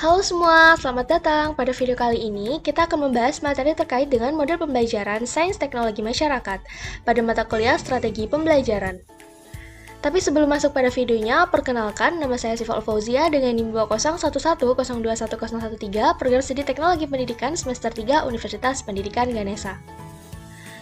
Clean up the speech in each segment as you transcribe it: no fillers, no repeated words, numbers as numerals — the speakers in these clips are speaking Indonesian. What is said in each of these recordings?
Halo semua, selamat datang. Pada video kali ini, kita akan membahas materi terkait dengan model pembelajaran Sains Teknologi Masyarakat pada mata kuliah Strategi Pembelajaran. Tapi sebelum masuk pada videonya, perkenalkan, nama saya Syifa Alfauzia dengan NIM 20110210113, Program Studi Teknologi Pendidikan semester 3 Universitas Pendidikan Ganesha.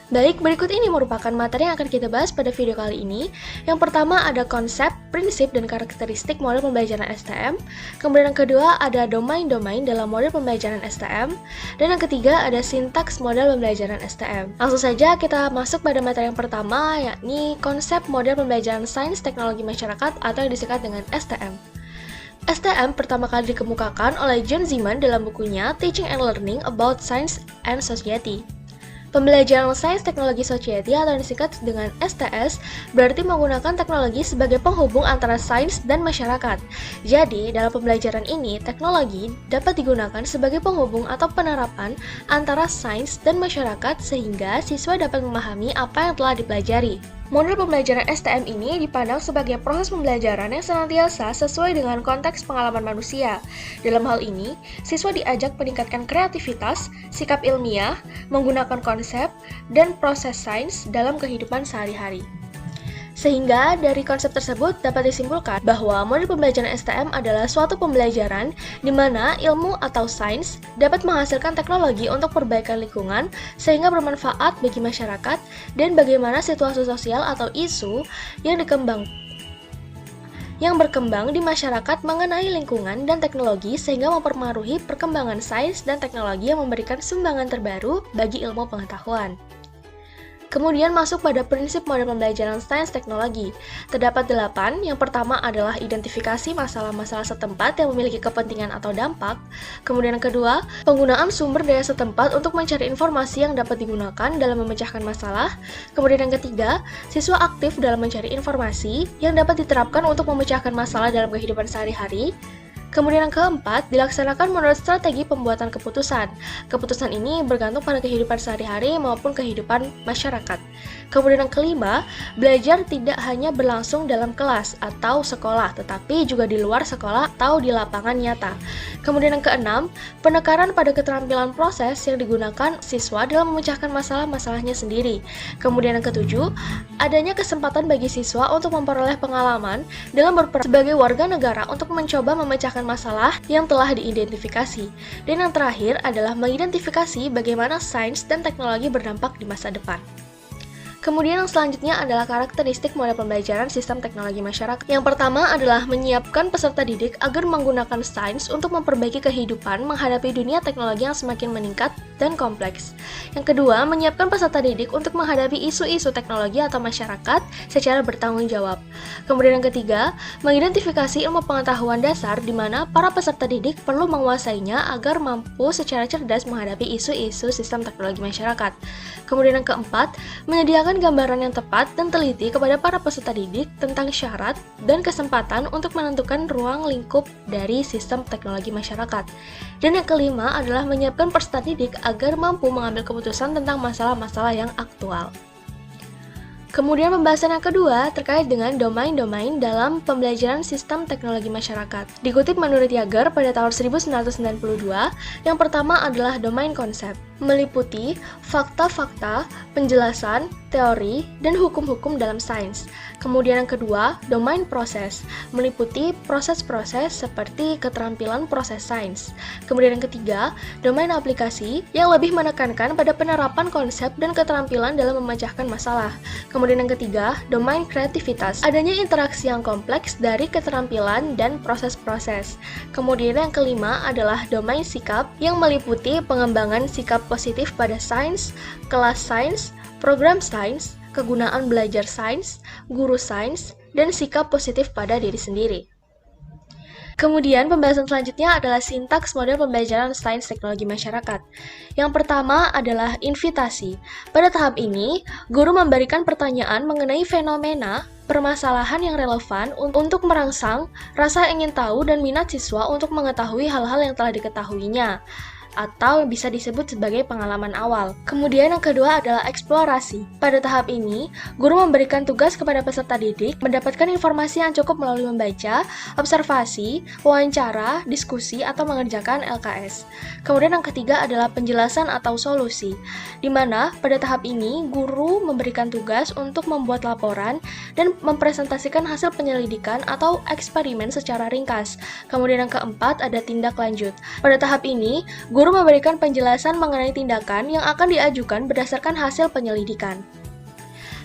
Baik, berikut ini merupakan materi yang akan kita bahas pada video kali ini. Yang pertama ada konsep, prinsip, dan karakteristik model pembelajaran STM. Kemudian yang kedua ada domain-domain dalam model pembelajaran STM. Dan yang ketiga ada sintaks model pembelajaran STM. Langsung saja kita masuk pada materi yang pertama, yakni konsep model pembelajaran Sains Teknologi Masyarakat atau yang disingkat dengan STM. STM pertama kali dikemukakan oleh John Zeeman dalam bukunya Teaching and Learning About Science and Society. Pembelajaran Sains Teknologi Society atau yang disingkat dengan STS berarti menggunakan teknologi sebagai penghubung antara sains dan masyarakat. Jadi, dalam pembelajaran ini, teknologi dapat digunakan sebagai penghubung atau penerapan antara sains dan masyarakat sehingga siswa dapat memahami apa yang telah dipelajari. Model pembelajaran STM ini dipandang sebagai proses pembelajaran yang senantiasa sesuai dengan konteks pengalaman manusia. Dalam hal ini, siswa diajak meningkatkan kreativitas, sikap ilmiah, menggunakan konsep, dan proses sains dalam kehidupan sehari-hari. Sehingga dari konsep tersebut dapat disimpulkan bahwa model pembelajaran STM adalah suatu pembelajaran di mana ilmu atau sains dapat menghasilkan teknologi untuk perbaikan lingkungan sehingga bermanfaat bagi masyarakat dan bagaimana situasi sosial atau isu yang berkembang di masyarakat mengenai lingkungan dan teknologi sehingga mempengaruhi perkembangan sains dan teknologi yang memberikan sumbangan terbaru bagi ilmu pengetahuan. Kemudian masuk pada prinsip model pembelajaran sains teknologi. Terdapat 8, yang pertama adalah identifikasi masalah-masalah setempat yang memiliki kepentingan atau dampak. Kemudian yang kedua, penggunaan sumber daya setempat untuk mencari informasi yang dapat digunakan dalam memecahkan masalah. Kemudian yang ketiga, siswa aktif dalam mencari informasi yang dapat diterapkan untuk memecahkan masalah dalam kehidupan sehari-hari. Kemudian yang keempat, dilaksanakan menurut strategi pembuatan keputusan. Keputusan ini bergantung pada kehidupan sehari-hari maupun kehidupan masyarakat. Kemudian yang kelima, belajar tidak hanya berlangsung dalam kelas atau sekolah, tetapi juga di luar sekolah atau di lapangan nyata. Kemudian yang keenam, penekanan pada keterampilan proses yang digunakan siswa dalam memecahkan masalah-masalahnya sendiri. Kemudian yang ketujuh, adanya kesempatan bagi siswa untuk memperoleh pengalaman dalam berperan sebagai warga negara untuk mencoba memecahkan masalah yang telah diidentifikasi. Dan yang terakhir adalah mengidentifikasi bagaimana sains dan teknologi berdampak di masa depan. Kemudian yang selanjutnya adalah karakteristik model pembelajaran sistem teknologi masyarakat. Yang pertama adalah menyiapkan peserta didik agar menggunakan sains untuk memperbaiki kehidupan menghadapi dunia teknologi yang semakin meningkat dan kompleks. Yang kedua, menyiapkan peserta didik untuk menghadapi isu-isu teknologi atau masyarakat secara bertanggung jawab. Kemudian yang ketiga, mengidentifikasi ilmu pengetahuan dasar di mana para peserta didik perlu menguasainya agar mampu secara cerdas menghadapi isu-isu sistem teknologi masyarakat. Kemudian yang keempat, menyediakan gambaran yang tepat dan teliti kepada para peserta didik tentang syarat dan kesempatan untuk menentukan ruang lingkup dari sistem teknologi masyarakat. Dan yang kelima adalah menyiapkan peserta didik agar mampu mengambil keputusan tentang masalah-masalah yang aktual. Kemudian pembahasan yang kedua terkait dengan domain-domain dalam pembelajaran sistem teknologi masyarakat. Dikutip menurut Yager pada tahun 1992, yang pertama adalah domain konsep, meliputi fakta-fakta, penjelasan, teori, dan hukum-hukum dalam sains. Kemudian yang kedua, domain proses, meliputi proses-proses seperti keterampilan proses sains. Kemudian yang ketiga, domain aplikasi yang lebih menekankan pada penerapan konsep dan keterampilan dalam memecahkan masalah. Kemudian yang ketiga, domain kreativitas, adanya interaksi yang kompleks dari keterampilan dan proses-proses. Kemudian yang kelima adalah domain sikap yang meliputi pengembangan sikap positif pada sains, kelas sains, program sains, kegunaan belajar sains, guru sains, dan sikap positif pada diri sendiri. Kemudian pembahasan selanjutnya adalah sintaks model pembelajaran sains teknologi masyarakat. Yang pertama adalah invitasi. Pada tahap ini, guru memberikan pertanyaan mengenai fenomena, permasalahan yang relevan untuk merangsang rasa ingin tahu dan minat siswa untuk mengetahui hal-hal yang telah diketahuinya. atau bisa disebut sebagai pengalaman awal. Kemudian yang kedua adalah eksplorasi. Pada tahap ini, guru memberikan tugas kepada peserta didik mendapatkan informasi yang cukup melalui membaca, observasi, wawancara, diskusi, atau mengerjakan LKS. Kemudian yang ketiga adalah penjelasan atau solusi, di mana pada tahap ini guru memberikan tugas untuk membuat laporan dan mempresentasikan hasil penyelidikan atau eksperimen secara ringkas. Kemudian yang keempat ada tindak lanjut. Pada tahap ini, guru memberikan penjelasan mengenai tindakan yang akan diajukan berdasarkan hasil penyelidikan.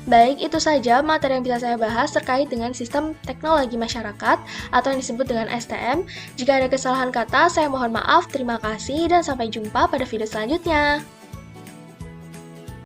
Baik, itu saja materi yang bisa saya bahas terkait dengan sistem teknologi masyarakat atau yang disebut dengan STM. Jika ada kesalahan kata, saya mohon maaf. Terima kasih dan sampai jumpa pada video selanjutnya.